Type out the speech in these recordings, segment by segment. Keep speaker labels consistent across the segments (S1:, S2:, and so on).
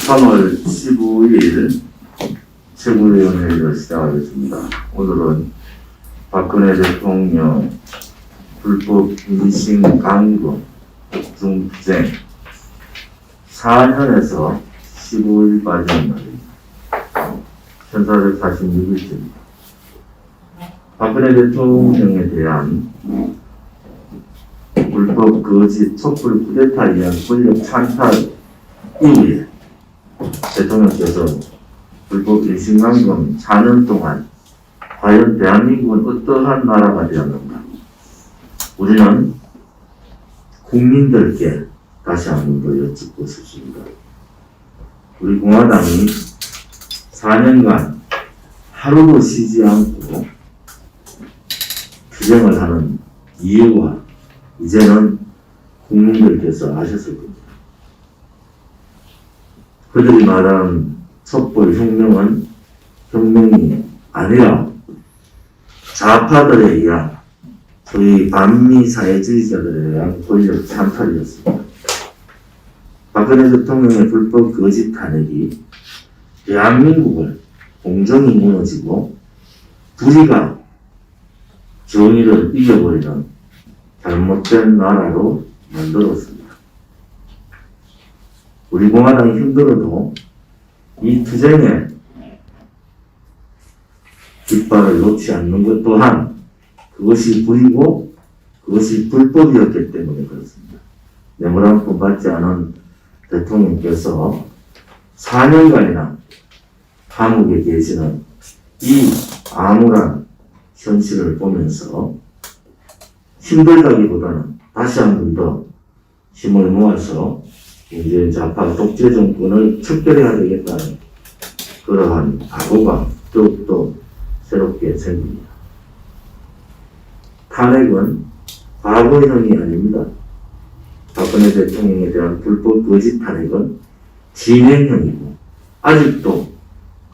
S1: 3월 15일 최고위원회를 시작하겠습니다. 오늘은 박근혜 대통령 불법 임신 강금 중투쟁 4년에서 15일 빠지는 날입니다. 1446일째입니다. 박근혜 대통령에 대한 불법 거짓 촛불 쿠데타에 의한 권력 찬탈 이후에 대통령께서 불법 임신강금 4년 동안 과연 대한민국은 어떠한 나라가 되었는가? 우리는 국민들께 다시 한 번 더 여쭙고 싶습니다. 우리 공화당이 4년간 하루도 쉬지 않고 투쟁을 하는 이유와 이제는 국민들께서 아셨을 겁니다. 그들이 말하는 촛불 혁명은 혁명이 아니라 좌파들에 의한 소위 반미 사회주의자들에 의한 권력 찬탈이었습니다. 박근혜 대통령의 불법 거짓 탄핵이 대한민국을 공정이 무너지고 불의가 정의를 이겨버리는 잘못된 나라로 만들었습니다. 우리 공화당이 힘들어도 이 투쟁에 깃발을 놓지 않는 것 또한 그것이 불이고 그것이 불법이었기 때문에 그렇습니다. 뇌물 한 푼 받지 않은 대통령께서 4년간이나 감옥에 계시는 이 암울한 현실을 보면서 힘들다기보다는 다시 한 번 더 힘을 모아서 이제 좌파 독재 정권을 척결해야 되겠다는 그러한 각오가 더욱더 새롭게 생깁니다. 탄핵은 과거형이 아닙니다. 박근혜 대통령에 대한 불법 거짓 탄핵은 진행형이고 아직도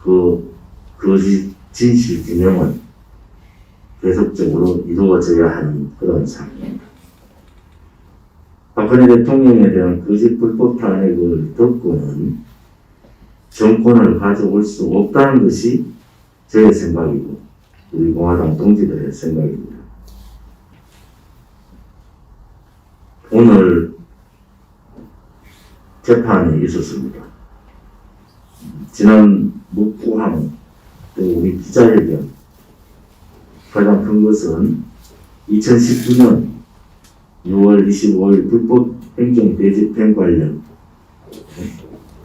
S1: 그 거짓 진실 규명은 계속적으로 이루어져야 하는 그런 상황입니다. 박근혜 대통령에 대한 거짓 불법 탄핵을 듣고는 정권을 가져올 수 없다는 것이 제 생각이고 우리 공화당 동지들의 생각입니다. 오늘 재판이 있었습니다. 지난 묵구항 또 우리 기자회견 가장 큰 것은 2019년 6월 25일 불법 행정 대집행 관련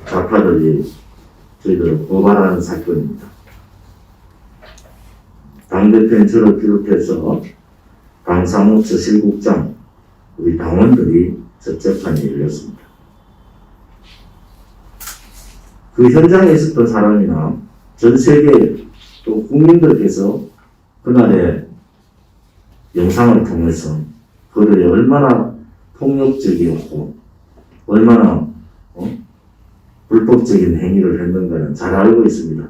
S1: 좌파들이 저희들을 고발하는 사건입니다. 당대표인 저를 비롯해서 당사무처 실국장 우리 당원들이 첫 재판이 열렸습니다. 그 현장에 있었던 사람이나 전 세계 또 국민들께서 그날의 영상을 통해서 그들이 얼마나 폭력적이었고 얼마나 불법적인 행위를 했는가는 잘 알고 있습니다.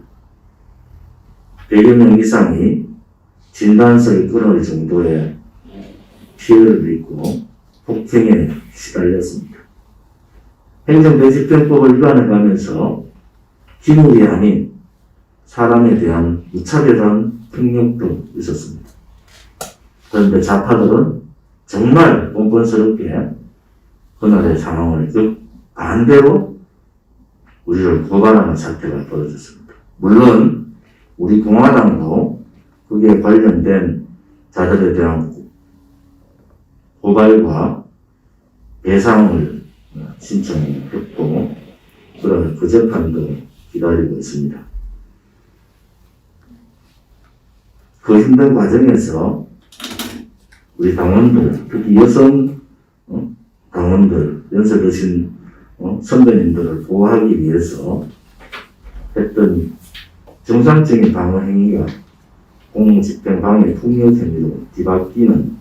S1: 100여 명 이상이 진단서에 끊을 정도의 피해를 입고 폭행에 시달렸습니다. 행정대집행법을 위반해가면서 기물이 아닌 사람에 대한 무차별한 폭력도 있었습니다. 그런데 좌파들은 정말 뻔뻔스럽게 그날의 상황을 반대로 우리를 고발하는 사태가 벌어졌습니다. 물론 우리 공화당도 그게 관련된 자들에 대한 고발과 배상을 신청했고 그런 그 재판도 기다리고 있습니다. 그 힘든 과정에서 우리 당원들, 특히 여성 당원들, 연세 드신 선배님들을 보호하기 위해서 했던 정상적인 방어 행위가 공무집행 방해 폭력 행위로 뒤바뀌는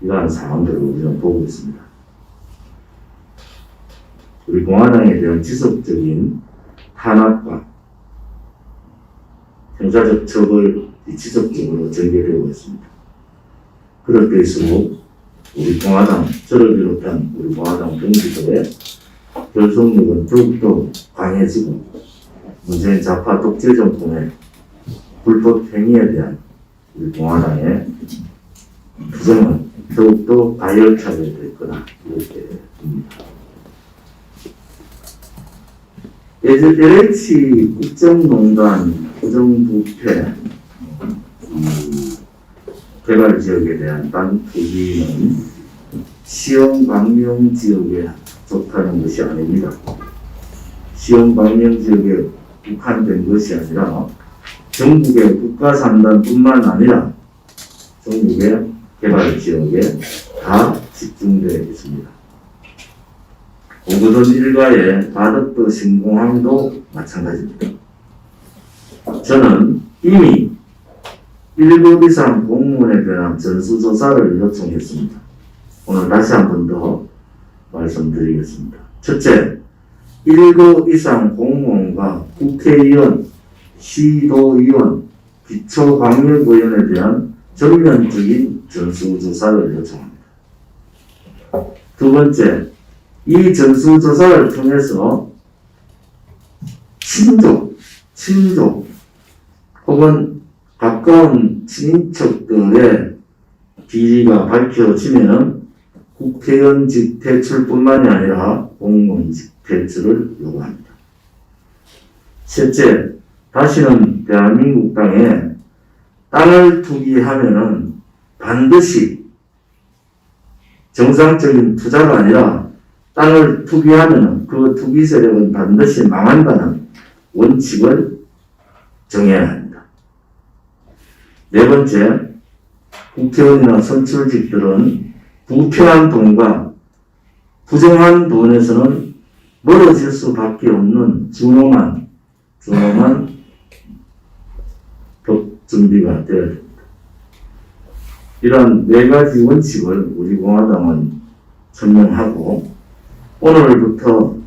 S1: 이러한 상황들을 우리는 보고 있습니다. 우리 공화당에 대한 지속적인 탄압과 형사적 처벌이 지속적으로 전개되고 있습니다. 그럴 때일수록 우리 공화당, 저를 비롯한 우리 공화당 동지들의 결속력은 더욱더 강해지고 문재인 좌파 독재 정권의 불법 행위에 대한 우리 공화당의 부정은 더욱더 가열차게 될 거라 이렇게 봅니다. LH 국정농단 부정부패 개발 지역에 대한 땅 투기는 시형 광명 지역에 좋다는 것이 아닙니다. 시형 광명 지역에 국한된 것이 아니라 전국의 국가 산단뿐만 아니라 전국의 개발 지역에 다 집중되어 있습니다. 오거돈 일가의 바덕도 신공항도 마찬가지입니다. 저는 이미 1급 이상 공무원에 대한 전수조사를 요청했습니다. 오늘 다시 한 번 더 말씀드리겠습니다. 첫째, 1급 이상 공무원과 국회의원, 시도의원, 기초광역의원에 대한 전면적인 전수조사를 요청합니다. 두 번째, 이 전수조사를 통해서 친족 혹은 가까운 친인척들의 비리가 밝혀지면 국회의원직 퇴출뿐만이 아니라 공무원직 퇴출을 요구합니다. 셋째, 다시는 대한민국 땅에 땅을 투기하면은 반드시 정상적인 투자가 아니라 땅을 투기하면은 그 투기 세력은 반드시 망한다는 원칙을 정해야 합니다. 네 번째, 국회의원이나 선출직들은 부패한 돈과 부정한 돈에서는 멀어질 수밖에 없는 준엄한 법 준비가 되어야 됩니다. 이러한 네 가지 원칙을 우리 공화당은 천명하고 오늘부터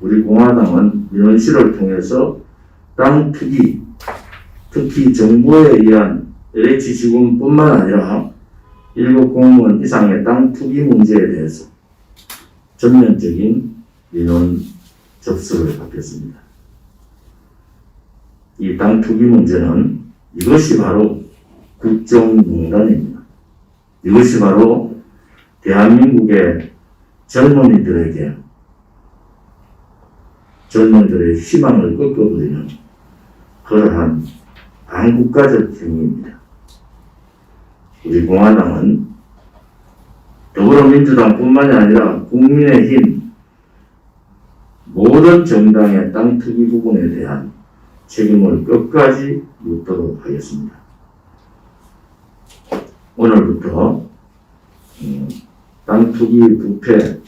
S1: 우리 공화당은 민원실을 통해서 땅 투기, 특히 정부에 의한 LH 지분뿐만 아니라 1급 공무원 이상의 땅 투기 문제에 대해서 전면적인 민원 접수를 받겠습니다. 이 땅 투기 문제는 이것이 바로 국정농단입니다. 이것이 바로 대한민국의 젊은이들의 희망을 꺾어버리는 그러한 반국가적 행위입니다. 우리 공화당은 더불어민주당뿐만이 아니라 국민의힘 모든 정당의 땅 투기 부분에 대한 책임을 끝까지 묻도록 하겠습니다. 오늘부터 땅 투기 부패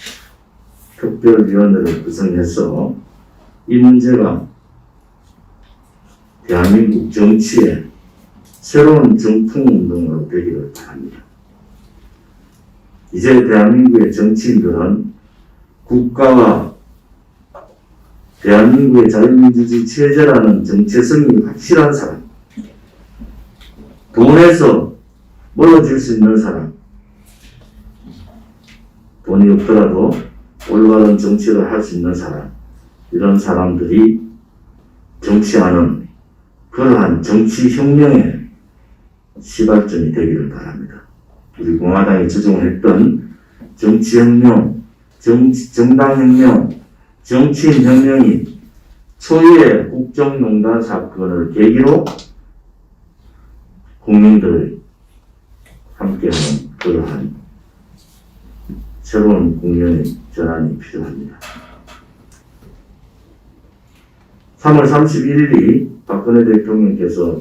S1: 특별위원회를 구성해서 이 문제가 대한민국 정치에 새로운 정풍운동으로 되기를 바랍니다. 이제 대한민국의 정치인들은 국가와 대한민국의 자유민주주의 체제라는 정체성이 확실한 사람, 돈에서 멀어질 수 있는 사람, 돈이 없더라도 올바른 정치를 할 수 있는 사람, 이런 사람들이 정치하는 그러한 정치혁명의 시발점이 되기를 바랍니다. 우리 공화당이 주장했던 정치혁명, 정당혁명, 정치인혁명이 초유의 국정농단 사건을 계기로 국민들의 함께하는 그러한 새로운 국면의 전환이 필요합니다. 3월 31일이 박근혜 대통령께서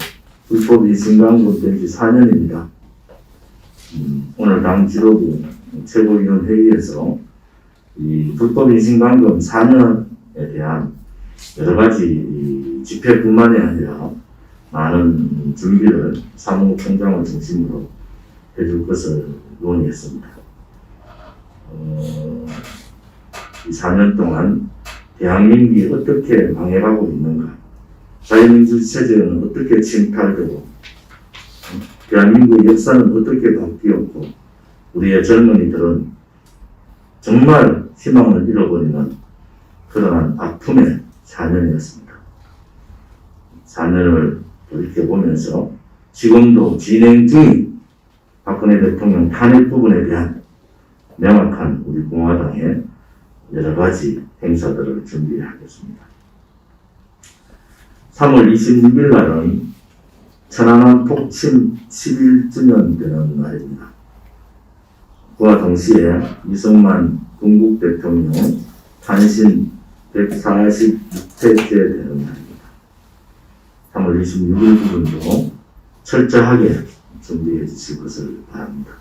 S1: 불법 이승강금 된 지 4년입니다. 오늘 당 지도부 최고위원 회의에서 이 불법 이승강금 4년에 대한 여러 가지 집회뿐만이 아니라 많은 준비를 사무총장을 중심으로 해줄 것을 논의했습니다. 이 4년 동안 대한민국이 어떻게 망해가고 있는가, 자유민주주의 체제는 어떻게 침탈되고, 대한민국의 역사는 어떻게 바뀌었고, 우리의 젊은이들은 정말 희망을 잃어버리는 드러난 아픔의 4년이었습니다. 4년을 돌이켜보면서 지금도 진행 중인 박근혜 대통령 탄핵 부분에 대한 명확한 우리 공화당의 여러 가지 행사들을 준비하겠습니다. 3월 26일 날은 천안함 폭침 11주년 되는 날입니다. 그와 동시에 이승만 중국 대통령 탄신 146회째 되는 날입니다. 3월 26일 부분도 철저하게 준비해 주실 것을 바랍니다.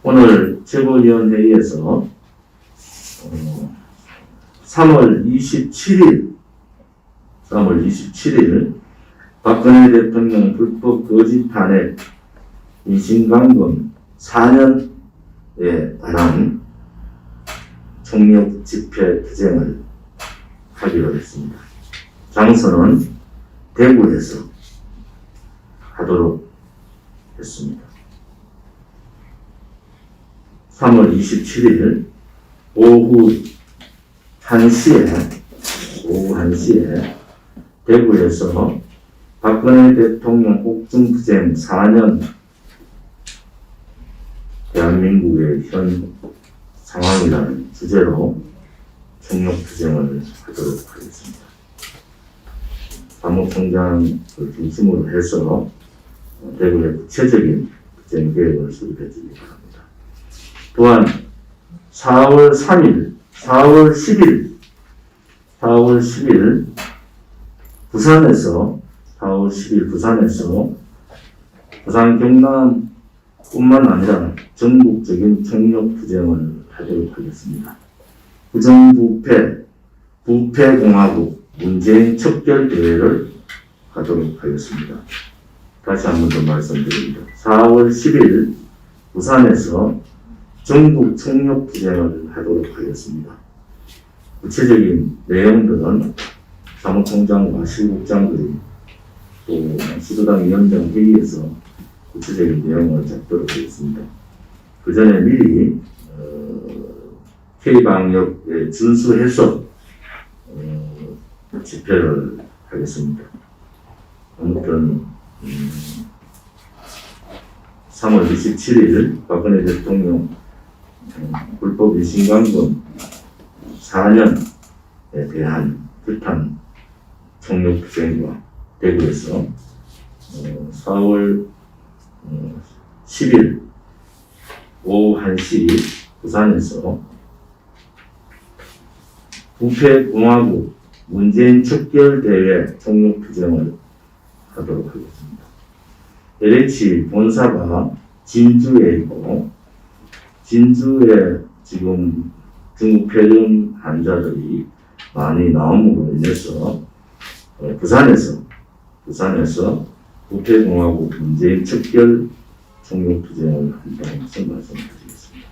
S1: 오늘 최고위원회의에서 3월 27일 박근혜 대통령 불법 거짓 탄핵 인신감금 4년에 관한 총력 집회 투쟁을 하기로 했습니다. 장소는 대구에서 하도록 했습니다. 3월 27일 오후 1시에 대구에서 박근혜 대통령 옥중투쟁 4년 대한민국의 현 상황이라는 주제로 총력투쟁을 하도록 하겠습니다. 사무총장을 중심으로 해서 대구의 구체적인 투쟁 계획을 수립해 주기 바랍니다. 또한 4월 10일 부산에서 부산 경남뿐만 아니라 전국적인 총력투쟁을 하도록 하겠습니다. 부정부패공화국 문재인 척결대회를 하도록 하겠습니다. 다시 한 번 더 말씀드립니다. 4월 10일 부산에서 전국 총력투쟁을 하도록 하겠습니다. 구체적인 내용들은 사무총장과 실국장들이 또 수도당 위원장 회의에서 구체적인 내용을 잡도록 하겠습니다. 그 전에 미리 K방역에 준수해서 집회를 하겠습니다. 아무튼 3월 27일 박근혜 대통령 불법 인신감금 4년에 대한 규탄 총력투쟁과 대구에서 4월 10일 오후 1시 부산에서 부패공화국 문재인 척결대회 총력투쟁을 하도록 하겠습니다. LH 본사가 진주에 있고 진주에 지금 중국 폐렴 환자들이 많이 나옴으로 인해서 부산에서 부패공화국 문재인 척결 총력투쟁을 한다는 것을 말씀드리겠습니다.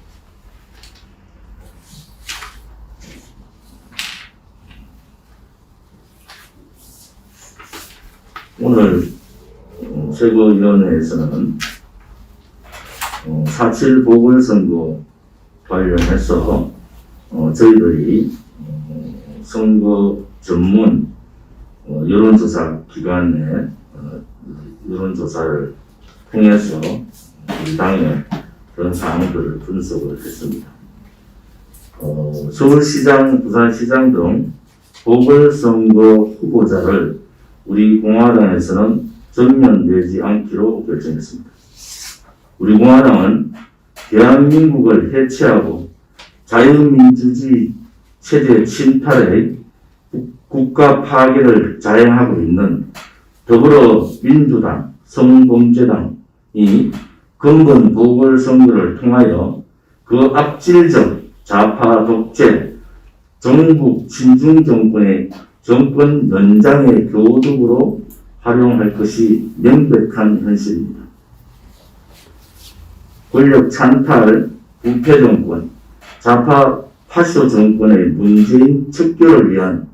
S1: 오늘 최고위원회에서는 4.7 보궐선거 관련해서 저희들이 선거 전문 여론조사 기관의 여론조사를 통해서 우리 당의 그런 사항들을 분석을 했습니다. 서울시장, 부산시장 등 보궐선거 후보자를 우리 공화당에서는 전면내지 않기로 결정했습니다. 우리 공화당은 대한민국을 해체하고 자유민주주의 체제 침탈의 국가 파괴를 자행하고 있는 더불어민주당, 성범죄당이 근본 보궐선거를 통하여 그 악질적 좌파 독재 정북 친중 정권의 정권 연장의 교두으로 활용할 것이 명백한 현실입니다. 권력 찬탈, 부패 정권, 좌파 파쇼 정권의 문재인 척결을 위한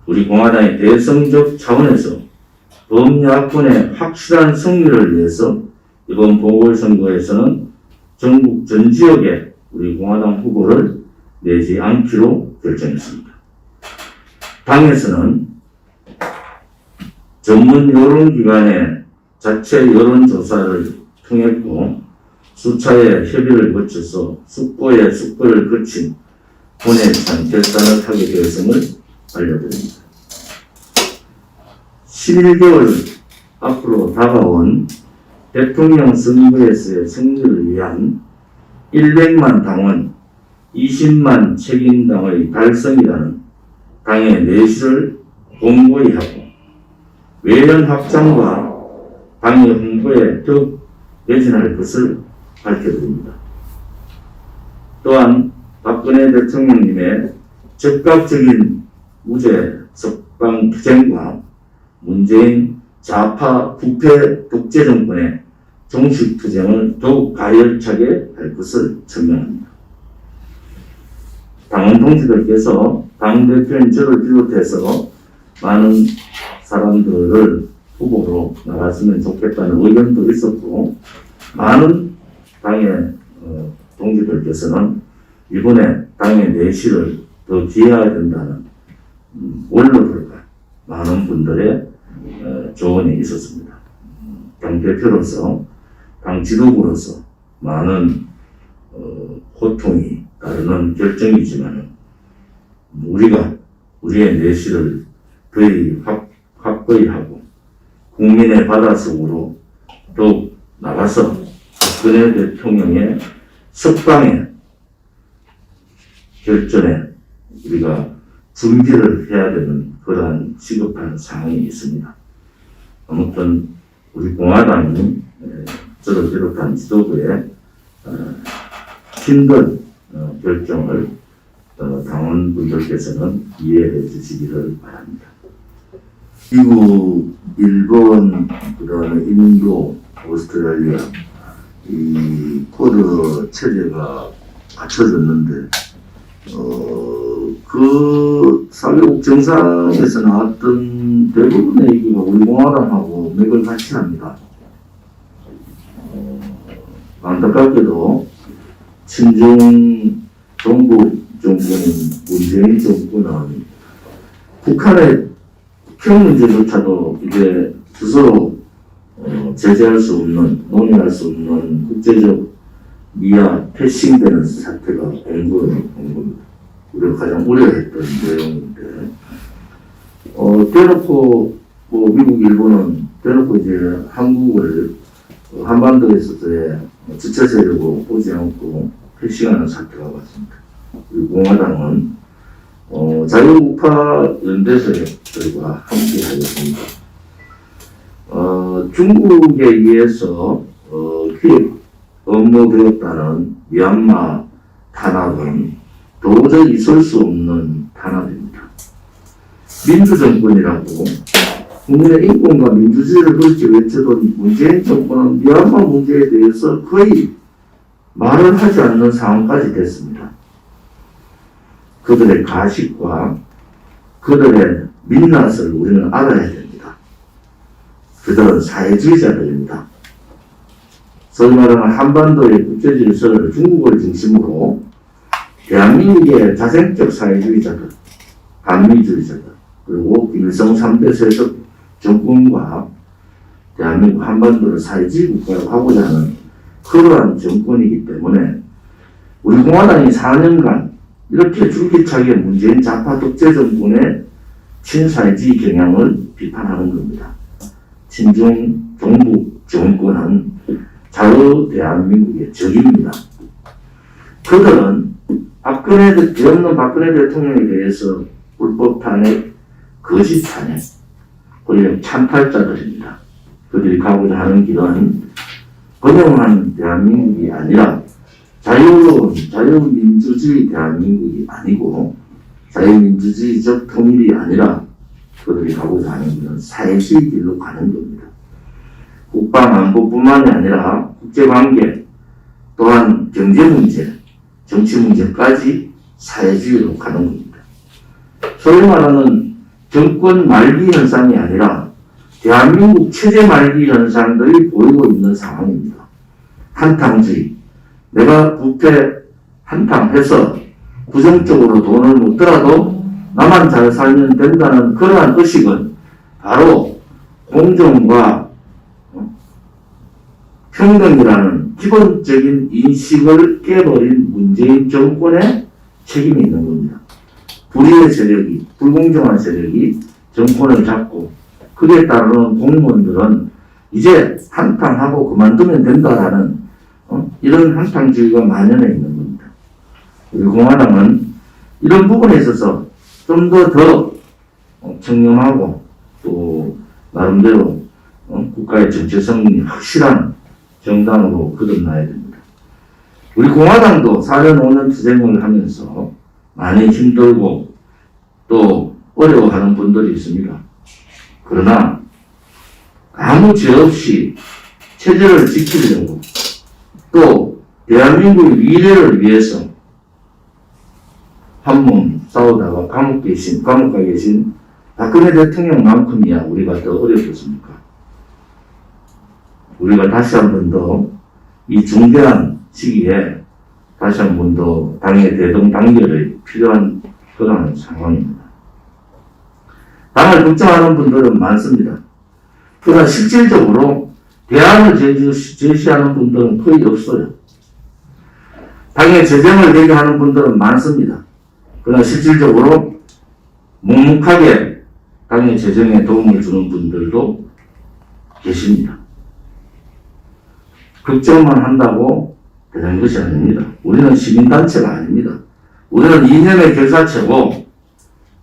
S1: 우리 공화당의 대성적 차원에서 범야권의 확실한 승리를 위해서 이번 보궐선거에서는 전국 전 지역에 우리 공화당 후보를 내지 않기로 결정했습니다. 당에서는 전문 여론기관의 자체 여론조사를 통했고 수차의 협의를 거쳐서 숙고의 숙고를 거친 본회의장 결단을 하게 되었음을 알려드립니다. 11개월 앞으로 다가온 대통령 선거에서의 승리를 위한 100만 당원, 20만 책임당의 달성이라는 당의 내실을 공고히 하고 외연 확장과 당의 홍보에 더욱 매진할 것을 밝혀드립니다. 또한 박근혜 대통령님의 적극적인 무죄 석방 투쟁과 문재인 좌파 부패 독재 정권의 종식 투쟁을 더욱 가열차게 할 것을 천명합니다. 당원 동지들께서 당대표인 저를 비롯해서 많은 사람들을 후보로 나갔으면 좋겠다는 의견도 있었고 많은 당의 동지들께서는 이번에 당의 내실을 더 기해야 된다는 원로들과 많은 분들의 조언이 있었습니다. 당대표로서 당 지도부로서 많은 고통이 따르는 결정이지만 우리의 내실을 더욱 확고히 하고 국민의 바닷속으로 더욱 나가서 박근혜 대통령의 석방의 결전에 우리가 준비를 해야 되는 그러한 시급한 상황이 있습니다. 아무튼 우리 공화당이 저를 비롯한 지도부의 힘든 결정을 당원분들께서는 이해해 주시기를 바랍니다. 미국, 일본, 그다음에 인도, 오스트레일리아 이 코드 체제가 갖춰졌는데 그 4개국 정상에서 나왔던 대부분의 얘기가 우리 공화당하고 맥을 같이 합니다. 안타깝게도 친중 정부 정권인 문재인 정권은 북한의 북핵 문제조차도 이제 스스로 제재할 수 없는, 논의할 수 없는 국제적 미아 패싱되는 사태가 온 겁니다. 우리가 가장 우려했던 내용인데, 대놓고, 미국, 일본은 대놓고 이제 한국을 한반도에서의 지체 세력으로 보지 않고 패싱하는 사태가 왔습니다. 그리고 공화당은, 자유우파 연대세력들과 함께 하였습니다. 중국에 의해서, 업무되었다는 미얀마 탄압은 도저히 있을 수 없는 탄압입니다. 민주정권이라고 국민의 인권과 민주주의를 그렇게 외쳐던 문재인 정권은 미얀마 문제에 대해서 거의 말을 하지 않는 상황까지 됐습니다. 그들의 가식과 그들의 민낯을 우리는 알아야 됩니다. 그들은 사회주의자들입니다. 소위 말하는 한반도의 국제질서를 중국을 중심으로 대한민국의 자생적 사회주의자들, 반미주의자들, 그리고 김일성 3대 세력 정권과 대한민국 한반도를 사회주의 국가로 하고자 하는 그러한 정권이기 때문에 우리 공화당이 4년간 이렇게 줄기차게 문재인 좌파 독재 정권의 친사회주의 경향을 비판하는 겁니다. 친중 정부 정권은 자유 대한민국의 적입니다. 그들은 없는 박근혜 대통령에 대해서 불법 탄핵, 거짓 탄핵, 그리고 찬탈자들입니다. 그들이 가고자 하는 길은 번영한 대한민국이 아니라 자유로운 자유민주주의 대한민국이 아니고 자유민주주의적 통일이 아니라 그들이 가고자 하는 길은 사회주의 길로 가는 겁니다. 국방안보뿐만이 아니라 국제관계 또한 경제문제, 정치문제까지 사회주의로 가는 겁니다. 소위 말하는 정권 말기 현상이 아니라 대한민국 체제 말기 현상들이 보이고 있는 상황입니다. 한탕주의, 내가 부패 한탕해서 부정적으로 돈을 못 들어도 나만 잘 살면 된다는 그러한 의식은 바로 공정과 평등이라는 기본적인 인식을 깨버린 문재인 정권의 책임이 있는 겁니다. 불의의 세력이, 불공정한 세력이 정권을 잡고 그에 따르는 공무원들은 이제 한탕하고 그만두면 된다라는 이런 한탕주의가 만연해 있는 겁니다. 우리 공화당은 이런 부분에 있어서 좀 더 청렴하고 또 나름대로 국가의 정체성이 확실한 정당으로 거듭나야 됩니다. 우리 공화당도 4년 5년 투쟁을 하면서 많이 힘들고 또 어려워하는 분들이 있습니다. 그러나 아무 죄 없이 체제를 지키려고 또 대한민국의 미래를 위해서 한몸 싸우다가 감옥 가 계신 박근혜 대통령만큼이야 우리가 더 어렵겠습니까? 우리가 다시 한 번 더 이 중대한 시기에 다시 한 번 더 당의 대동단결이 필요한 그런 상황입니다. 당을 걱정하는 분들은 많습니다. 그러나 실질적으로 대안을 제시하는 분들은 거의 없어요. 당의 재정을 얘기하는 분들은 많습니다. 그러나 실질적으로 묵묵하게 당의 재정에 도움을 주는 분들도 계십니다. 걱정만 한다고 되는 것이 아닙니다. 우리는 시민단체가 아닙니다. 우리는 이념의 결사체고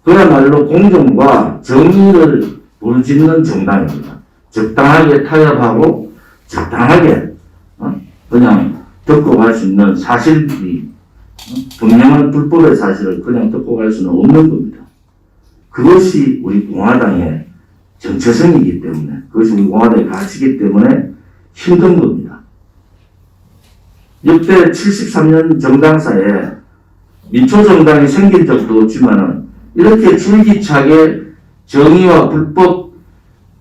S1: 그야말로 공정과 정의를 부르짖는 정당입니다. 적당하게 타협하고 적당하게 그냥 듣고 갈 수 있는 사실이 분명한 불법의 사실을 그냥 듣고 갈 수는 없는 겁니다. 그것이 우리 공화당의 정체성이기 때문에 그것이 우리 공화당의 가치이기 때문에 힘든 겁니다. 역대 73년 정당사에 민초정당이 생긴 적도 없지만은 이렇게 줄기차게 정의와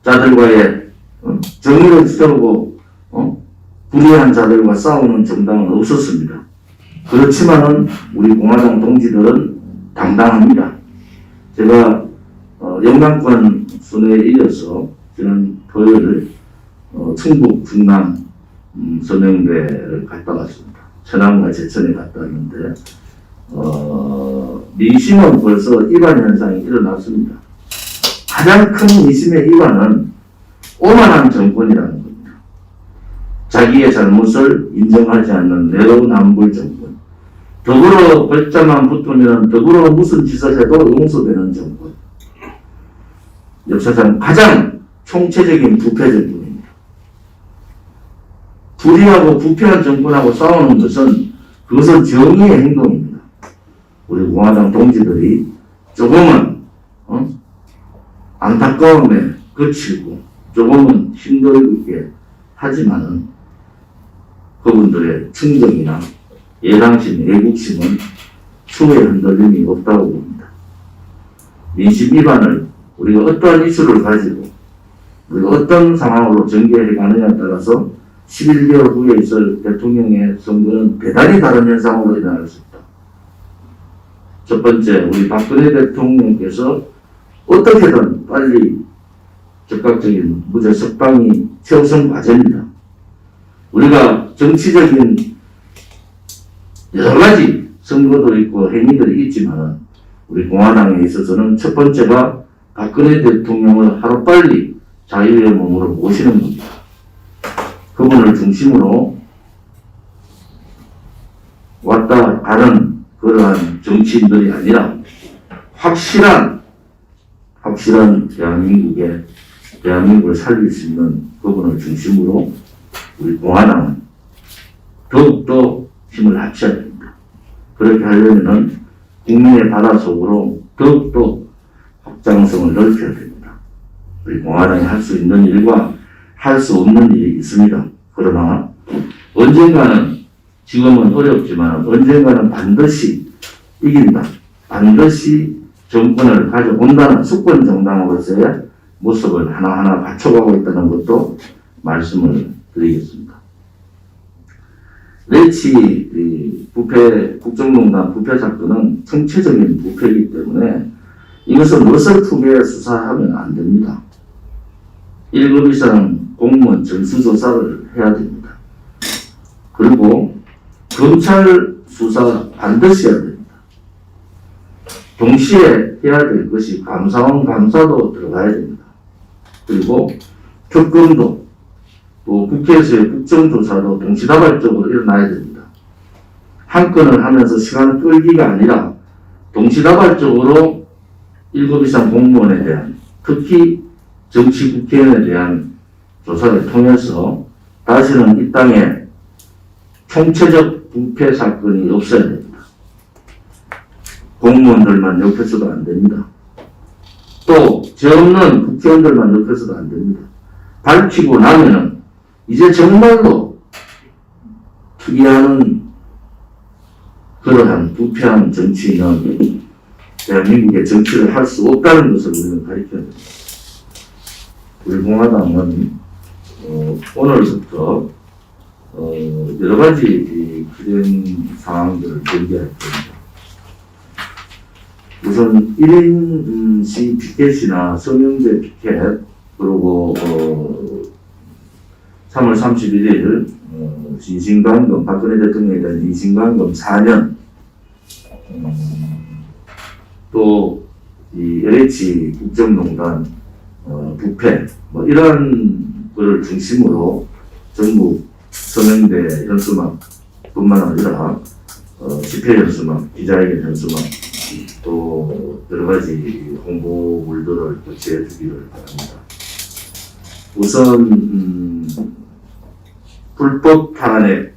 S1: 불법자들과의 정의를 세우고 불의한 자들과 싸우는 정당은 없었습니다. 그렇지만은 우리 공화당 동지들은 당당합니다. 제가 영남권 순회에 이어서 지난 토요일 충북 중남 서명대를 갔다 왔습니다. 천안과 제천에 갔다 왔는데 민심은 벌써 이반 현상이 일어났습니다. 가장 큰 민심의 이반은 오만한 정권이라는 겁니다. 자기의 잘못을 인정하지 않는 내로남불 정권. 더불어 글자만 붙으면 더불어 무슨 짓을 해도 용서되는 정권. 역사상 가장 총체적인 부패 정권입니다. 불의하고 부패한 정권하고 싸우는 그것은 정의의 행동입니다. 우리 공화당 동지들이 조금은 안타까움에 그치고 조금은 힘들게 하지만은 그분들의 충정이나 예당심, 애국심은 추후에 흔들림이 없다고 봅니다. 민심 위반을 우리가 어떠한 이슈를 가지고 우리가 어떤 상황으로 전개해 가느냐에 따라서 11개월 후에 있을 대통령의 선거는 대단히 다른 현상으로 일어날 수 있다. 첫 번째, 우리 박근혜 대통령께서 어떻게든 빨리 즉각적인 무죄 석방이 최우선 과제입니다. 우리가 정치적인 여러 가지 선거도 있고 행위들이 있지만 우리 공화당에 있어서는 첫 번째가 박근혜 대통령을 하루빨리 자유의 몸으로 모시는 겁니다. 그분을 중심으로 왔다 가는 그러한 정치인들이 아니라 확실한 대한민국을 살릴 수 있는 그분을 중심으로 우리 공화당은 더욱더 힘을 합쳐야 됩니다. 그렇게 하려면 국민의 바다 속으로 더욱더 확장성을 넓혀야 됩니다. 우리 공화당이 할 수 있는 일과 할 수 없는 일이 있습니다. 그러나 언젠가는 지금은 어렵지만 언젠가는 반드시 이긴다. 반드시 정권을 가져온다는 수권 정당으로서의 모습을 하나하나 갖춰가고 있다는 것도 말씀을 드리겠습니다. 레치 부패 국정농단 부패 사건은 총체적인 부패이기 때문에 이것은 무엇을 투기해 수사하면 안 됩니다. 1급 이상 공무원 전수조사를 해야 됩니다. 그리고 검찰 수사 반드시 해야 됩니다. 동시에 해야 될 것이 감사원 감사도 들어가야 됩니다. 그리고 특검도 또 국회에서의 국정조사도 동시다발적으로 일어나야 됩니다. 한 건을 하면서 시간을 끌기가 아니라 동시다발적으로 1급 이상 공무원에 대한, 특히 정치 국회의원에 대한 조사를 통해서 다시는 이 땅에 총체적 부패 사건이 없어야 됩니다. 공무원들만 욕해서도 안 됩니다. 또 죄 없는 국회의원들만 욕해서도 안 됩니다. 밝히고 나면은 이제 정말로 특이하는 그러한 부패한 정치인은 대한민국의 정치를 할 수 없다는 것을 우리는 가르쳐야 됩니다. 우리 공화당은 오늘부터 여러 가지 그런 상황들을 전개할 겁니다. 우선 1인시 피켓이나 서명제 피켓, 그리고 3월 31일 인신감금, 박근혜 대통령에 대한 인신감금 4년, 또 이 LH 국정농단 부패, 뭐 이러한 거를 중심으로 전국 서명대 현수막뿐만 아니라 집회 현수막, 기자회견 현수막, 또 여러 가지 홍보물들을 교체해 주기를 바랍니다. 우선 불법 탄핵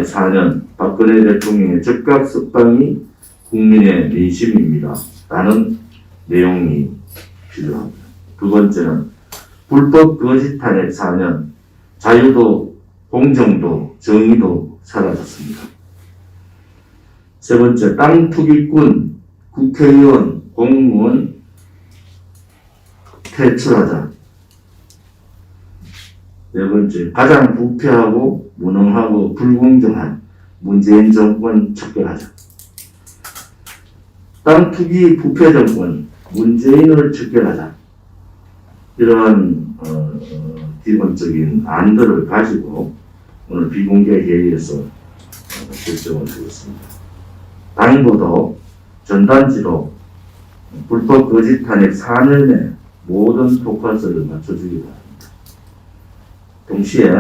S1: 4년, 박근혜 대통령의 즉각 석방이 국민의 민심입니다. 라는 내용이 필요합니다. 두 번째는 불법 거짓 탄핵 4년, 자유도, 공정도, 정의도 사라졌습니다. 세 번째, 땅 투기꾼, 국회의원, 공무원 퇴출하자. 네 번째, 가장 부패하고 무능하고 불공정한 문재인 정권 척결하자. 땅 투기 부패 정권, 문재인을 척결하자. 이러한 기본적인 안들을 가지고 오늘 비공개 회의에서 결정을 하겠습니다. 당보도 전단지로 불법 거짓 탄핵 4년의 모든 포커스를 맞춰주기 바랍니다. 동시에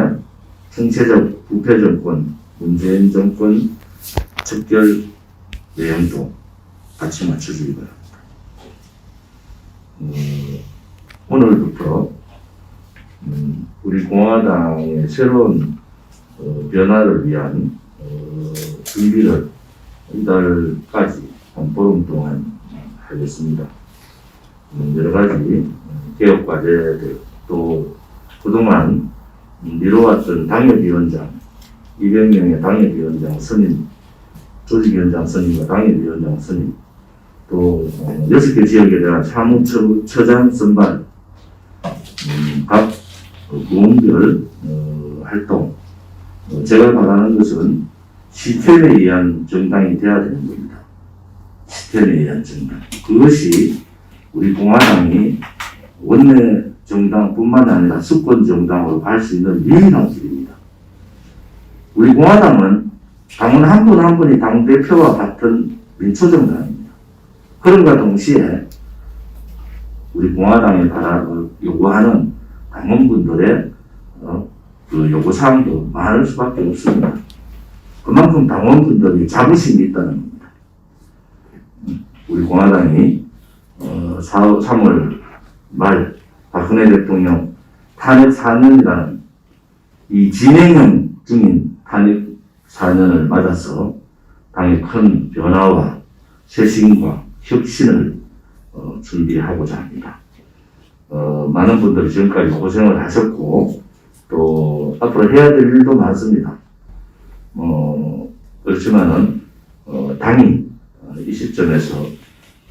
S1: 총체적 부패 정권, 문재인 정권 척결 내용도 같이 맞춰주기 바랍니다. 오늘부터 우리 공화당의 새로운 변화를 위한 준비를 이달까지 한 보름 동안 하겠습니다. 여러 가지 개혁 과제들, 또 그동안 미뤄왔던 당협위원장, 200명의 당협위원장 선임, 조직위원장 선임과 당협위원장 선임, 또 6개 지역에 대한 사무처장 선발, 각 부문별 활동, 제가 바라는 것은 시스템에 의한 정당이 되어야 되는 겁니다. 시스템에 의한 정당. 그것이 우리 공화당이 원내 정당뿐만 아니라 수권 정당으로 갈 수 있는 유일한 길입니다. 우리 공화당은 당원 한 분 한 분이 당대표와 같은 민초정당입니다. 그런가 동시에 우리 공화당이 요구하는 당원분들의 그 요구사항도 많을 수밖에 없습니다. 그만큼 당원분들이 자부심이 있다는 겁니다. 우리 공화당이 3월 말 박근혜 대통령 탄핵 4년이라는 이 진행 중인 탄핵 4년을 맞아서 당의 큰 변화와 쇄신과 혁신을 준비하고자 합니다. 많은 분들이 지금까지 고생을 하셨고 또 앞으로 해야 될 일도 많습니다. 그렇지만은 당이 이 시점에서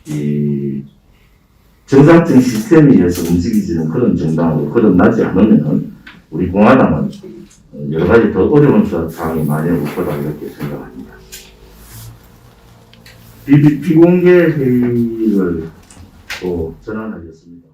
S1: 이 정상적인 시스템에 의해서 움직이지는 그런 정당으로 거듭나지 않으면 우리 공화당은 여러 가지 더 어려운 상황이 많이 올 거다 이렇게 생각합니다. 비공개 회의를 또 전환하겠습니다.